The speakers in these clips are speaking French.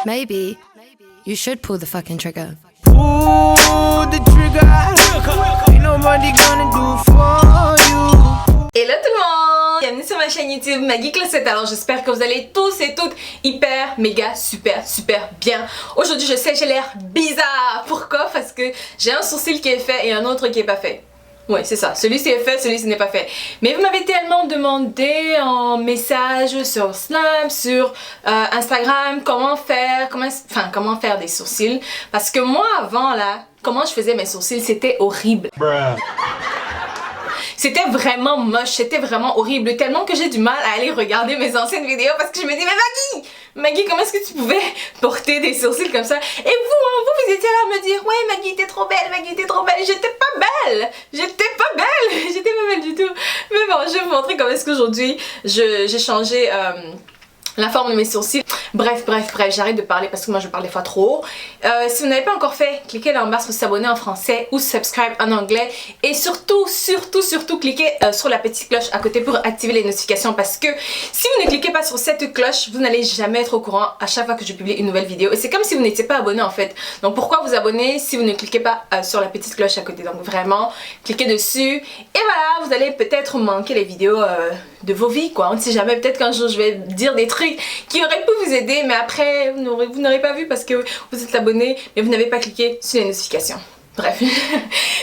maybe you should pull the fucking trigger. Pull the trigger. Ain't nobody gonna do for you. Hello tout le monde! Bienvenue sur ma chaîne YouTube Maggie Closet. Alors j'espère que vous allez tous et toutes hyper, méga, super bien. Aujourd'hui je sais j'ai l'air bizarre. Pourquoi? Parce que j'ai un sourcil qui est fait et un autre qui est pas fait. Ouais, c'est ça. Celui-ci est fait, celui-ci n'est pas fait. Mais vous m'avez tellement demandé en message sur Snap, sur Instagram, comment faire des sourcils. Parce que moi avant là, comment je faisais mes sourcils, c'était horrible. C'était vraiment moche, c'était vraiment horrible, tellement que j'ai du mal à aller regarder mes anciennes vidéos parce que je me dis mais Maggie, comment est-ce que tu pouvais porter des sourcils comme ça? Et vous étiez là à me dire ouais Maggie t'es trop belle, Maggie t'es trop belle. J'étais pas belle, j'étais pas belle du tout. Mais bon, je vais vous montrer comment est-ce qu'aujourd'hui j'ai changé la forme de mes sourcils. Bref, j'arrête de parler parce que moi je parle des fois trop. Si vous n'avez pas encore fait, cliquez là en bas sur s'abonner en français ou subscribe en anglais. Et surtout, cliquez sur la petite cloche à côté pour activer les notifications. Parce que si vous ne cliquez pas sur cette cloche, vous n'allez jamais être au courant à chaque fois que je publie une nouvelle vidéo. Et c'est comme si vous n'étiez pas abonné en fait. Donc pourquoi vous abonner si vous ne cliquez pas sur la petite cloche à côté? Donc vraiment, cliquez dessus. Et voilà, vous allez peut-être manquer les vidéos de vos vies quoi. On ne sait jamais, peut-être qu'un jour je vais dire des trucs qui auraient pu vous aider, mais après vous n'aurez pas vu parce que vous êtes abonné mais vous n'avez pas cliqué sur les notifications. Bref,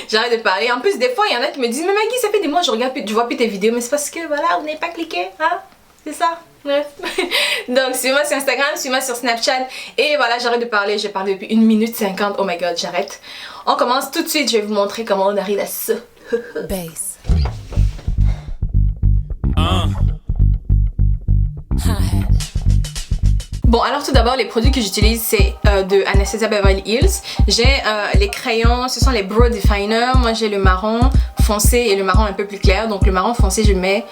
j'arrête de parler. En plus des fois il y en a qui me disent mais Maggie ça fait des mois je vois plus tes vidéos, mais c'est parce que voilà vous n'avez pas cliqué, hein, c'est ça. Bref, donc suivez-moi sur Instagram, suivez-moi sur Snapchat et voilà j'arrête de parler, j'ai parlé depuis 1 minute 50, oh my god j'arrête. On commence tout de suite, je vais vous montrer comment on arrive à ça. Bass. Bon alors tout d'abord les produits que j'utilise c'est de Anastasia Beverly Hills. J'ai les crayons, ce sont les Brow Definer. Moi j'ai le marron foncé et le marron un peu plus clair. Donc le marron foncé je mets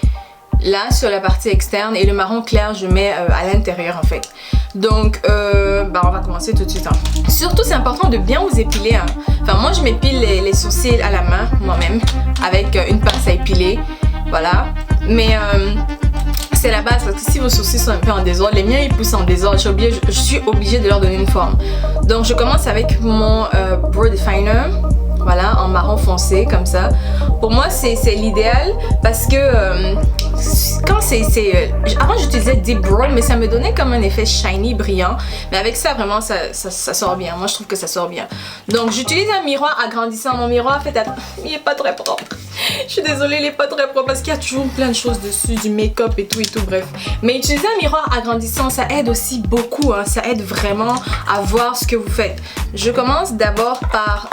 là sur la partie externe et le marron clair je mets à l'intérieur en fait. Donc on va commencer tout de suite hein. Surtout c'est important de bien vous épiler hein. Enfin moi je m'épile les sourcils à la main moi-même avec une pince à épiler. Voilà. Mais c'est la base parce que si vos sourcils sont un peu en désordre, les miens ils poussent en désordre, je suis obligée de leur donner une forme. Donc je commence avec mon Brow Definer, voilà, en marron foncé comme ça. Pour moi c'est l'idéal parce que quand avant j'utilisais Deep Brow mais ça me donnait comme un effet shiny, brillant. Mais avec ça vraiment ça sort bien, moi je trouve que ça sort bien. Donc j'utilise un miroir agrandissant, mon miroir en fait il est pas très propre. Je suis désolée, il est pas très propre parce qu'il y a toujours plein de choses dessus, du make-up et tout, bref. Mais utiliser un miroir agrandissant, ça aide aussi beaucoup, hein, ça aide vraiment à voir ce que vous faites. Je commence d'abord par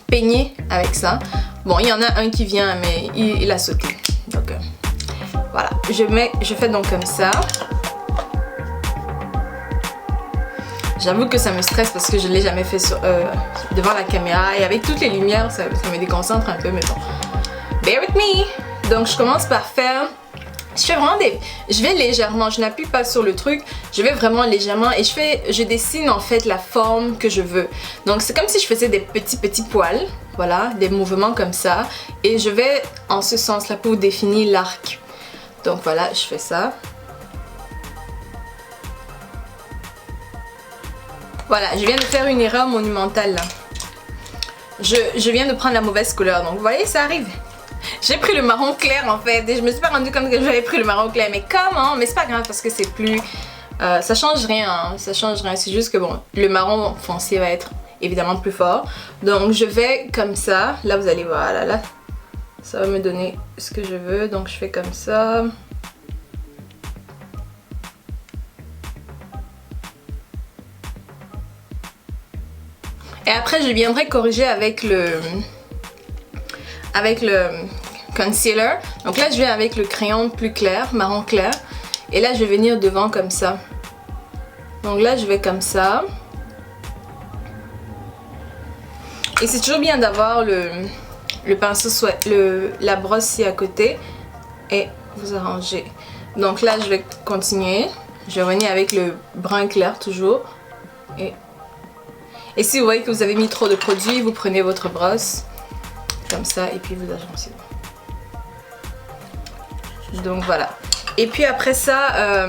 peigner avec ça. Bon, il y en a un qui vient, mais il a sauté. Donc voilà, je fais donc comme ça. J'avoue que ça me stresse parce que je ne l'ai jamais fait devant la caméra et avec toutes les lumières ça me déconcentre un peu mais bon. Bear with me! Donc je commence par faire... Je vais légèrement, je n'appuie pas sur le truc, je vais vraiment légèrement et je dessine en fait la forme que je veux. Donc c'est comme si je faisais des petits poils, voilà, des mouvements comme ça et je vais en ce sens là pour définir l'arc. Donc voilà, je fais ça. Voilà, je viens de faire une erreur monumentale là. Je viens de prendre la mauvaise couleur, donc vous voyez, ça arrive. J'ai pris le marron clair en fait et je me suis pas rendu compte que j'avais pris le marron clair. Mais comment? Mais c'est pas grave parce que c'est plus... ça change rien, hein, ça change rien. C'est juste que bon, le marron foncé va être évidemment plus fort. Donc je vais comme ça. Là vous allez voir, là, ça va me donner ce que je veux. Donc je fais comme ça. Et après je viendrai corriger avec le concealer. Donc là je vais avec le crayon plus clair, marron clair. Et là je vais venir devant comme ça. Donc là je vais comme ça. Et c'est toujours bien d'avoir le pinceau, la brosse ici à côté. Et vous arrangez. Donc là je vais continuer. Je vais revenir avec le brun clair toujours. Et si vous voyez que vous avez mis trop de produits, vous prenez votre brosse, comme ça, et puis vous agencez. Donc voilà. Et puis après ça,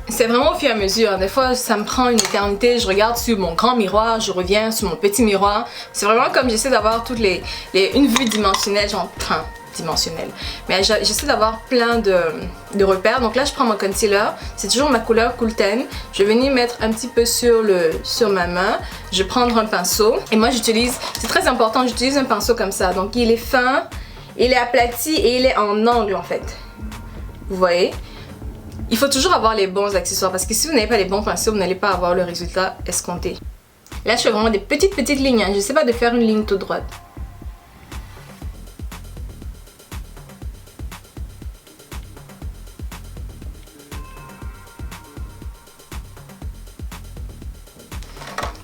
C'est vraiment au fur et à mesure. Des fois, ça me prend une éternité. Je regarde sur mon grand miroir, je reviens sur mon petit miroir. C'est vraiment comme j'essaie d'avoir toutes une vue dimensionnelle, genre, enfin, dimensionnelle. Mais j'essaie d'avoir plein de repères. Donc là, je prends mon concealer. C'est toujours ma couleur Cool Tan. Je vais venir mettre un petit peu sur ma main. Je vais prendre un pinceau. Et moi, j'utilise, c'est très important, j'utilise un pinceau comme ça. Donc il est fin, il est aplati et il est en angle en fait. Vous voyez? Il faut toujours avoir les bons accessoires parce que si vous n'avez pas les bons pinceaux, vous n'allez pas avoir le résultat escompté. Là, je fais vraiment des petites lignes. Hein. Je ne sais pas de faire une ligne toute droite.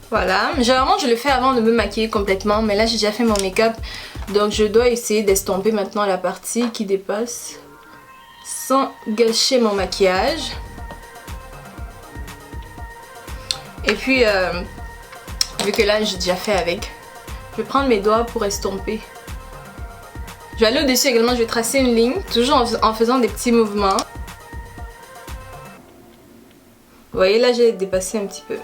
Voilà. Généralement, je le fais avant de me maquiller complètement. Mais là, j'ai déjà fait mon make-up. Donc, je dois essayer d'estomper maintenant la partie qui dépasse. Sans gâcher mon maquillage. Et puis, vu que là j'ai déjà fait avec, je vais prendre mes doigts pour estomper. Je vais aller au-dessus également, je vais tracer une ligne, toujours en faisant des petits mouvements. Vous voyez, là j'ai dépassé un petit peu.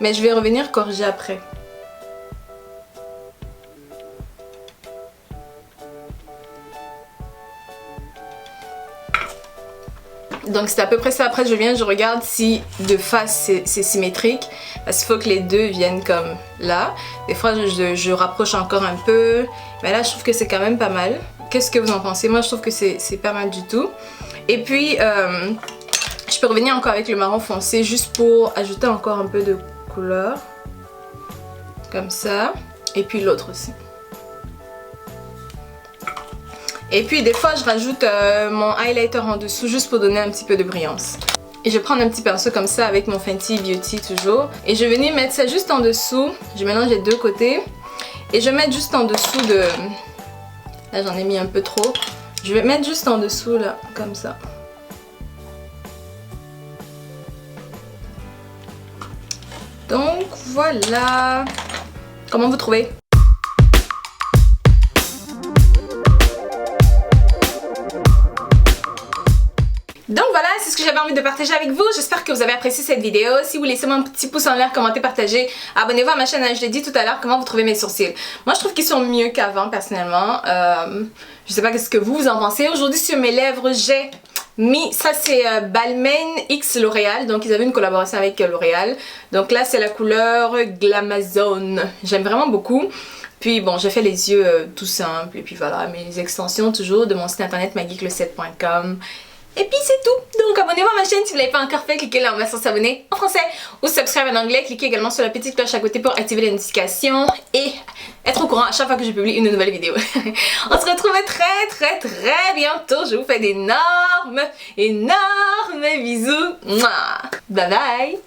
Mais je vais revenir corriger après. Donc c'est à peu près ça. Après je viens, je regarde si de face c'est symétrique. Parce qu'il faut que les deux viennent comme là. Des fois je rapproche encore un peu. Mais là je trouve que c'est quand même pas mal. Qu'est-ce que vous en pensez? Moi je trouve que c'est pas mal du tout. Et puis je peux revenir encore avec le marron foncé juste pour ajouter encore un peu de couleur. Comme ça. Et puis l'autre aussi. Et puis des fois je rajoute mon highlighter en dessous juste pour donner un petit peu de brillance. Et je vais prendre un petit pinceau comme ça avec mon Fenty Beauty toujours. Et je vais venir mettre ça juste en dessous. Je mélange les deux côtés. Et je vais mettre juste en dessous de... Là j'en ai mis un peu trop. Je vais mettre juste en dessous là, comme ça. Donc voilà. Comment vous trouvez? Donc voilà, c'est ce que j'avais envie de partager avec vous. J'espère que vous avez apprécié cette vidéo. Si vous laissez moi un petit pouce en l'air, commentez, partagez, abonnez-vous à ma chaîne. Je l'ai dit tout à l'heure, comment vous trouvez mes sourcils. Moi je trouve qu'ils sont mieux qu'avant personnellement. Je sais pas ce que vous en pensez. Aujourd'hui sur mes lèvres j'ai mis, ça c'est Balmain X L'Oréal. Donc ils avaient une collaboration avec L'Oréal. Donc là c'est la couleur Glamazon. J'aime vraiment beaucoup. Puis bon, j'ai fait les yeux tout simples. Et puis voilà, mes extensions toujours de mon site internet mageekle7.com. Et puis c'est tout. Donc abonnez-vous à ma chaîne si vous ne l'avez pas encore fait. Cliquez là en version s'abonner en français ou subscribe en anglais. Cliquez également sur la petite cloche à côté pour activer les notifications et être au courant à chaque fois que je publie une nouvelle vidéo. On se retrouve très bientôt. Je vous fais d'énormes bisous. Bye bye.